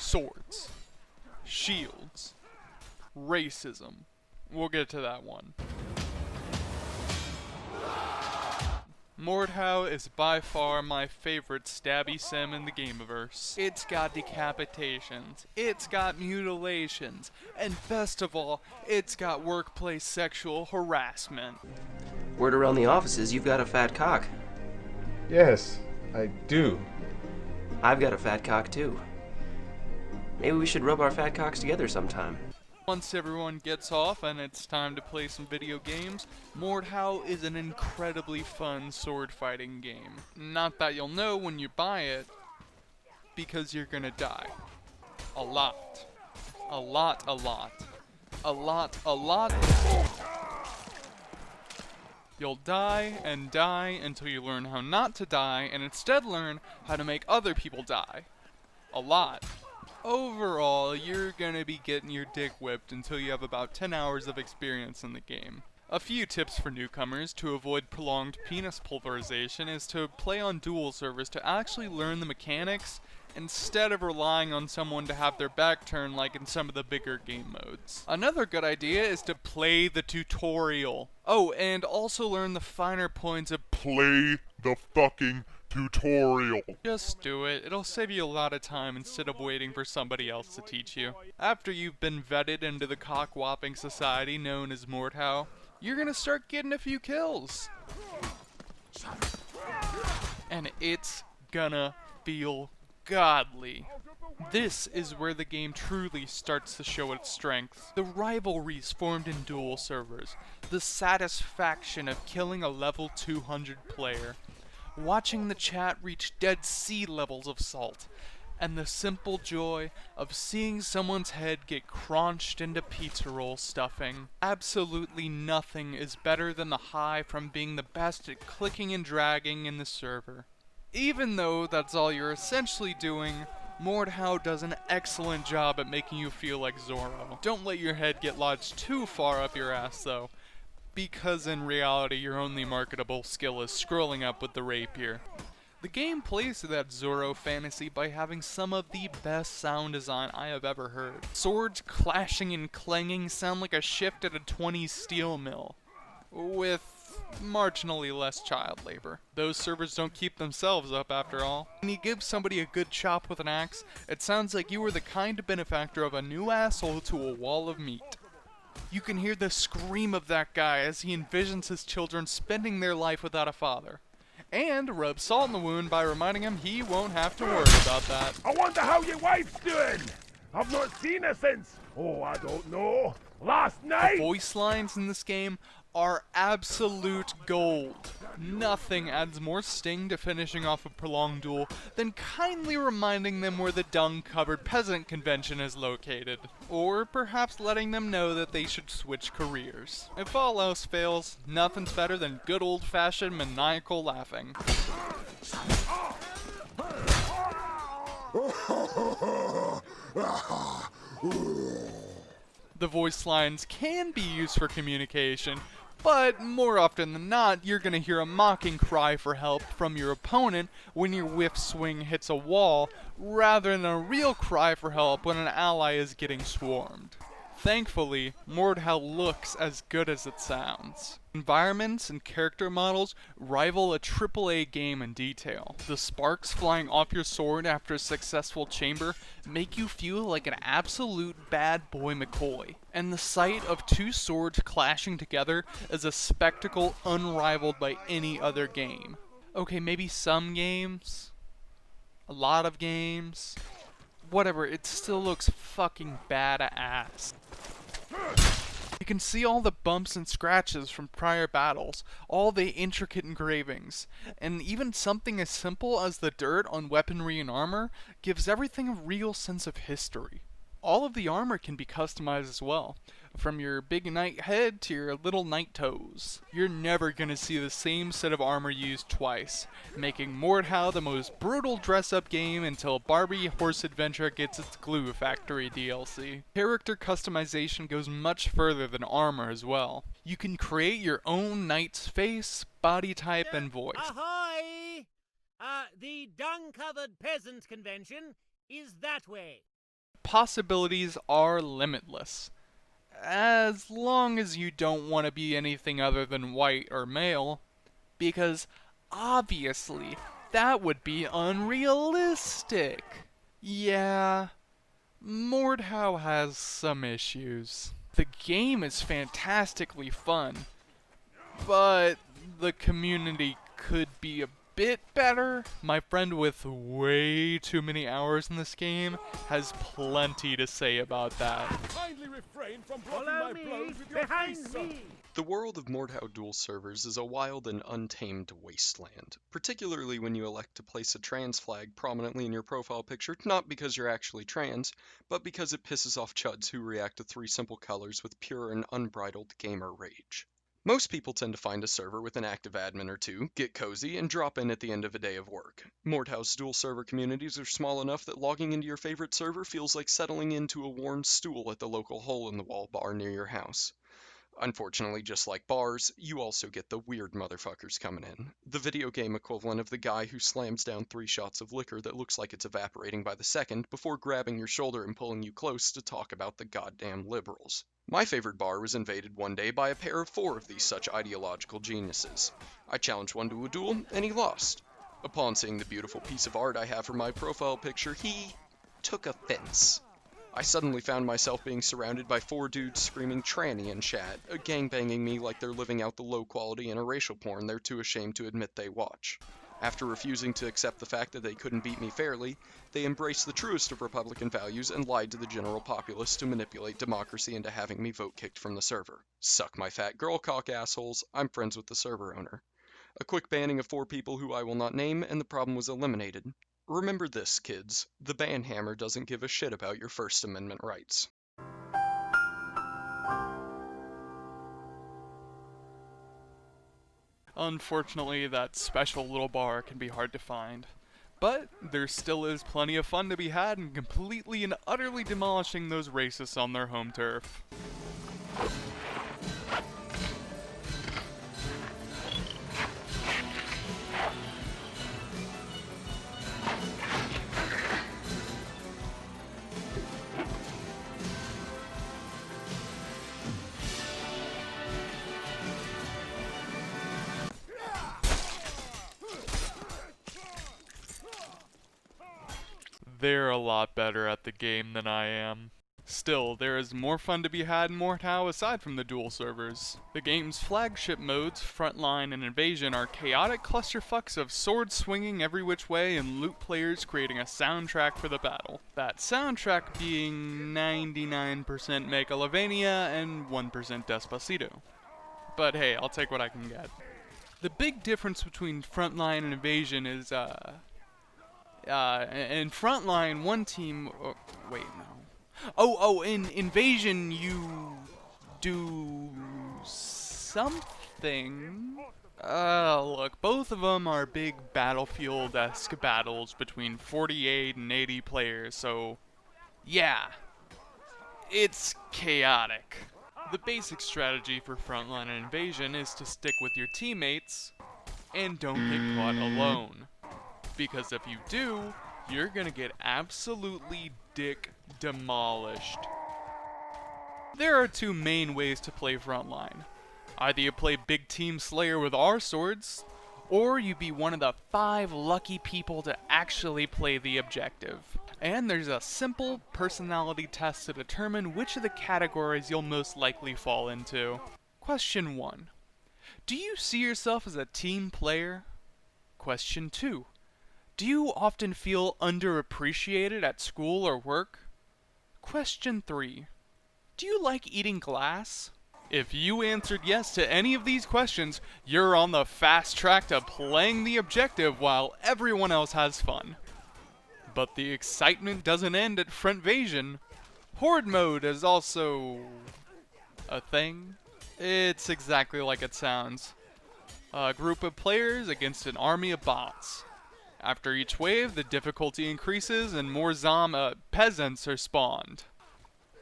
Swords. Shields. Racism. We'll get to that one. Mordhau is by far my favorite stabby sim in the gameverse. It's got decapitations, it's got mutilations, and best of all, it's got workplace sexual harassment. Word around the office is you've got a fat cock. Yes, I do. I've got a fat cock too. Maybe we should rub our fat cocks together sometime. Once everyone gets off and it's time to play some video games, Mordhau is an incredibly fun sword fighting game. Not that you'll know when you buy it, because you're gonna die. A lot. A lot, a lot. A lot, a lot. You'll die and die until you learn how not to die and instead learn how to make other people die. A lot. Overall, you're gonna be getting your dick whipped until you have about 10 hours of experience in the game. A few tips for newcomers to avoid prolonged penis pulverization is to play on dual servers to actually learn the mechanics instead of relying on someone to have their back turned like in some of the bigger game modes. Another good idea is to play the tutorial. Oh, and also learn the finer points of Play the fucking tutorial. Just do it. It'll save you a lot of time instead of waiting for somebody else to teach you. After you've been vetted into the cock-whopping society known as Mordhau, you're gonna start getting a few kills. And it's gonna feel godly. This is where the game truly starts to show its strength. The rivalries formed in dual servers, the satisfaction of killing a level 200 player, watching the chat reach Dead Sea levels of salt, and the simple joy of seeing someone's head get crunched into pizza roll stuffing. Absolutely nothing is better than the high from being the best at clicking and dragging in the server. Even though that's all you're essentially doing, Mordhau does an excellent job at making you feel like Zorro. Don't let your head get lodged too far up your ass though, because in reality your only marketable skill is scrolling up with the rapier. The game plays to that Zorro fantasy by having some of the best sound design I have ever heard. Swords clashing and clanging sound like a shift at a 20s steel mill, with marginally less child labor. Those servers don't keep themselves up after all. When you give somebody a good chop with an axe, it sounds like you were the kind benefactor of a new asshole to a wall of meat. You can hear the scream of that guy as he envisions his children spending their life without a father. And rub salt in the wound by reminding him he won't have to worry about that. I wonder how your wife's doing. I've not seen her since, oh, I don't know, last night. The voice lines in this game are absolute gold. Nothing adds more sting to finishing off a prolonged duel than kindly reminding them where the dung-covered peasant convention is located. Or perhaps letting them know that they should switch careers. If all else fails, nothing's better than good old-fashioned maniacal laughing. The voice lines can be used for communication, but more often than not, you're gonna hear a mocking cry for help from your opponent when your whiff swing hits a wall, rather than a real cry for help when an ally is getting swarmed. Thankfully, Mordhau looks as good as it sounds. Environments and character models rival a AAA game in detail. The sparks flying off your sword after a successful chamber make you feel like an absolute bad boy McCoy. And the sight of two swords clashing together is a spectacle unrivaled by any other game. Okay, maybe some games, a lot of games, whatever, it still looks fucking badass. You can see all the bumps and scratches from prior battles, all the intricate engravings, and even something as simple as the dirt on weaponry and armor gives everything a real sense of history. All of the armor can be customized as well, from your big knight head to your little knight toes. You're never gonna see the same set of armor used twice, making Mordhau the most brutal dress-up game until Barbie Horse Adventure gets its Glue Factory DLC. Character customization goes much further than armor as well. You can create your own knight's face, body type, and voice. Ahoy! The dung-covered peasant convention is that way. possibilities are limitless. As long as you don't want to be anything other than white or male, because obviously that would be unrealistic. Yeah, Mordhau has some issues. The game is fantastically fun, but the community could be a bit better. My friend with way too many hours in this game has plenty to say about that. Kindly refrain from blocking my blows with your face, sir. The world of Mordhau dual servers is a wild and untamed wasteland, particularly when you elect to place a trans flag prominently in your profile picture, not because you're actually trans, but because it pisses off chuds who react to 3 simple colors with pure and unbridled gamer rage. Most people tend to find a server with an active admin or 2, get cozy, and drop in at the end of a day of work. Mordhau's dual server communities are small enough that logging into your favorite server feels like settling into a worn stool at the local hole-in-the-wall bar near your house. Unfortunately, just like bars, you also get the weird motherfuckers coming in. The video game equivalent of the guy who slams down 3 shots of liquor that looks like it's evaporating by the second before grabbing your shoulder and pulling you close to talk about the goddamn liberals. My favorite bar was invaded one day by a pair of 4 of these such ideological geniuses. I challenged one to a duel, and he lost. Upon seeing the beautiful piece of art I have for my profile picture, he took offense. I suddenly found myself being surrounded by 4 dudes screaming tranny in chat, gangbanging me like they're living out the low quality interracial porn they're too ashamed to admit they watch. After refusing to accept the fact that they couldn't beat me fairly, they embraced the truest of Republican values and lied to the general populace to manipulate democracy into having me vote kicked from the server. Suck my fat girl cock, assholes. I'm friends with the server owner. A quick banning of 4 people who I will not name, and the problem was eliminated. Remember this, kids. The ban hammer doesn't give a shit about your First Amendment rights. Unfortunately, that special little bar can be hard to find. But there still is plenty of fun to be had in completely and utterly demolishing those racists on their home turf. They're a lot better at the game than I am. Still, there is more fun to be had in Mordhau aside from the dual servers. The game's flagship modes, Frontline and Invasion, are chaotic clusterfucks of sword swinging every which way and loot players creating a soundtrack for the battle. That soundtrack being 99% Megalovania and 1% Despacito. But hey, I'll take what I can get. The big difference between Frontline and Invasion is, in Frontline, one team... Oh, wait, no. In Invasion, you do something. Look, both of them are big Battlefield-esque battles between 48 and 80 players, so yeah, it's chaotic. The basic strategy for Frontline and Invasion is to stick with your teammates and don't get caught alone. Because if you do, you're gonna get absolutely dick demolished. There are 2 main ways to play Frontline. Either you play Big Team Slayer with our swords, or you be one of the 5 lucky people to actually play the objective. And there's a simple personality test to determine which of the categories you'll most likely fall into. Question 1. Do you see yourself as a team player? Question 2. Do you often feel underappreciated at school or work? Question 3. Do you like eating glass? If you answered yes to any of these questions, you're on the fast track to playing the objective while everyone else has fun. But the excitement doesn't end at Frontvasion. Horde mode is also a thing. It's exactly like it sounds. A group of players against an army of bots. After each wave, the difficulty increases and more peasants are spawned.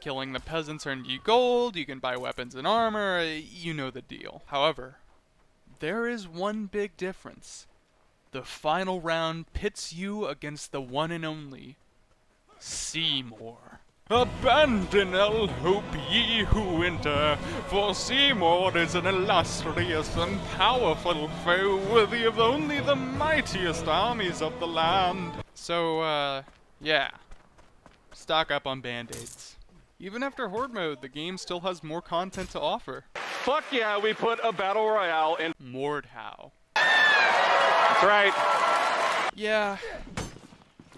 Killing the peasants earns you gold, you can buy weapons and armor, you know the deal. However, there is one big difference. The final round pits you against the one and only Seymour. Abandon all hope, ye who enter, for Seymour is an illustrious and powerful foe, worthy of only the mightiest armies of the land. So, yeah. Stock up on band-aids. Even after Horde mode, the game still has more content to offer. Fuck yeah, we put a battle royale in. Mordhau. That's right. Yeah,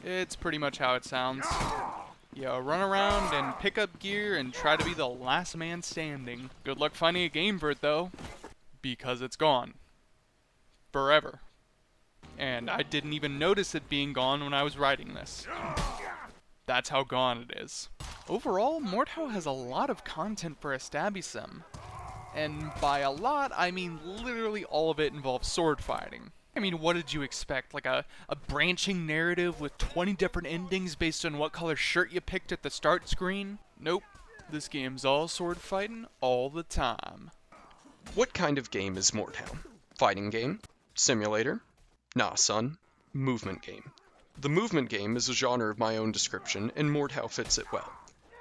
it's pretty much how it sounds. You run around and pick up gear and try to be the last man standing. Good luck finding a game for it though, because it's gone. Forever. And I didn't even notice it being gone when I was writing this. That's how gone it is. Overall, Mordhau has a lot of content for a stabby sim. And by a lot, I mean literally all of it involves sword fighting. I mean, what did you expect? Like a branching narrative with 20 different endings based on what color shirt you picked at the start screen? Nope. This game's all sword fighting all the time. What kind of game is Mordhau? Fighting game? Simulator? Nah, son. Movement game. The movement game is a genre of my own description, and Mordhau fits it well.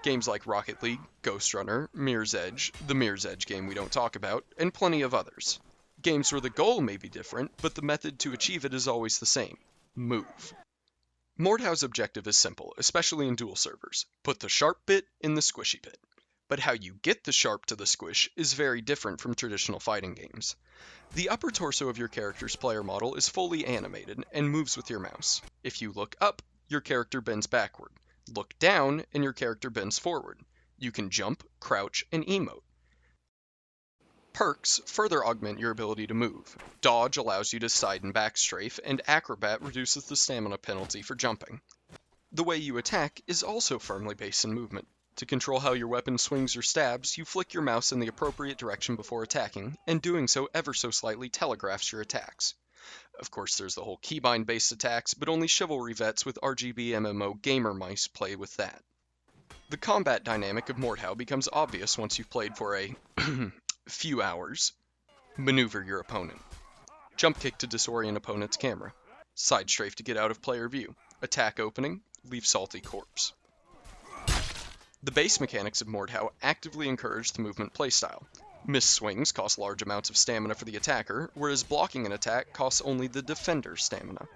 Games like Rocket League, Ghost Runner, Mirror's Edge, the Mirror's Edge game we don't talk about, and plenty of others. Games where the goal may be different, but the method to achieve it is always the same. Move. Mordhau's objective is simple, especially in dual servers. Put the sharp bit in the squishy bit. But how you get the sharp to the squish is very different from traditional fighting games. The upper torso of your character's player model is fully animated and moves with your mouse. If you look up, your character bends backward. Look down, and your character bends forward. You can jump, crouch, and emote. Perks further augment your ability to move. Dodge allows you to side and back strafe, and Acrobat reduces the stamina penalty for jumping. The way you attack is also firmly based in movement. To control how your weapon swings or stabs, you flick your mouse in the appropriate direction before attacking, and doing so ever so slightly telegraphs your attacks. Of course, there's the whole keybind-based attacks, but only chivalry vets with RGB MMO gamer mice play with that. The combat dynamic of Mordhau becomes obvious once you've played for a few hours. Maneuver your opponent. Jump kick to disorient opponent's camera. Side strafe to get out of player view. Attack opening, leave salty corpse. The base mechanics of Mordhau actively encourage the movement playstyle. Missed swings cost large amounts of stamina for the attacker, whereas blocking an attack costs only the defender's stamina.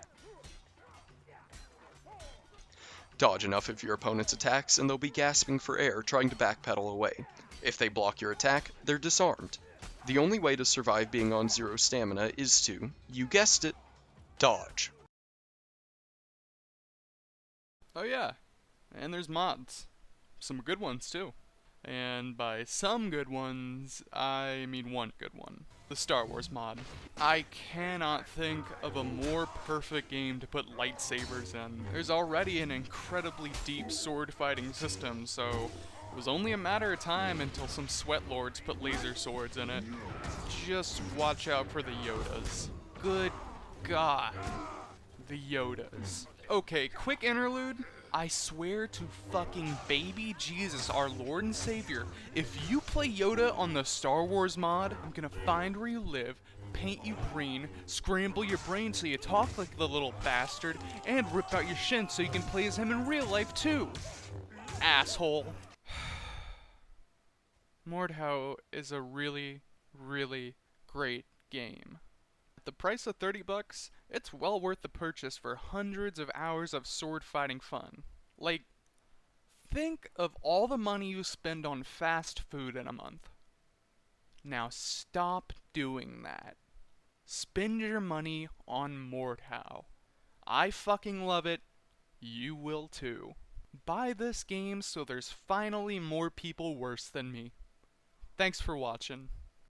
Dodge enough of your opponent's attacks and they'll be gasping for air trying to backpedal away. If they block your attack, they're disarmed. The only way to survive being on 0 stamina is to, you guessed it, dodge. Oh yeah, and there's mods. Some good ones too. And by some good ones, I mean one good one. The Star Wars mod. I cannot think of a more perfect game to put lightsabers in. There's already an incredibly deep sword fighting system, so it was only a matter of time until some sweat lords put laser swords in it. Just watch out for the Yodas. Good God. The Yodas. Okay, quick interlude. I swear to fucking baby Jesus, our Lord and Savior, if you play Yoda on the Star Wars mod, I'm gonna find where you live, paint you green, scramble your brain so you talk like the little bastard, and rip out your shin so you can play as him in real life too. Asshole. Mordhau is a really, really great game. At the price of $30, it's well worth the purchase for hundreds of hours of sword fighting fun. Like, think of all the money you spend on fast food in a month. Now stop doing that. Spend your money on Mordhau. I fucking love it. You will too. Buy this game so there's finally more people worse than me. Thanks for watching.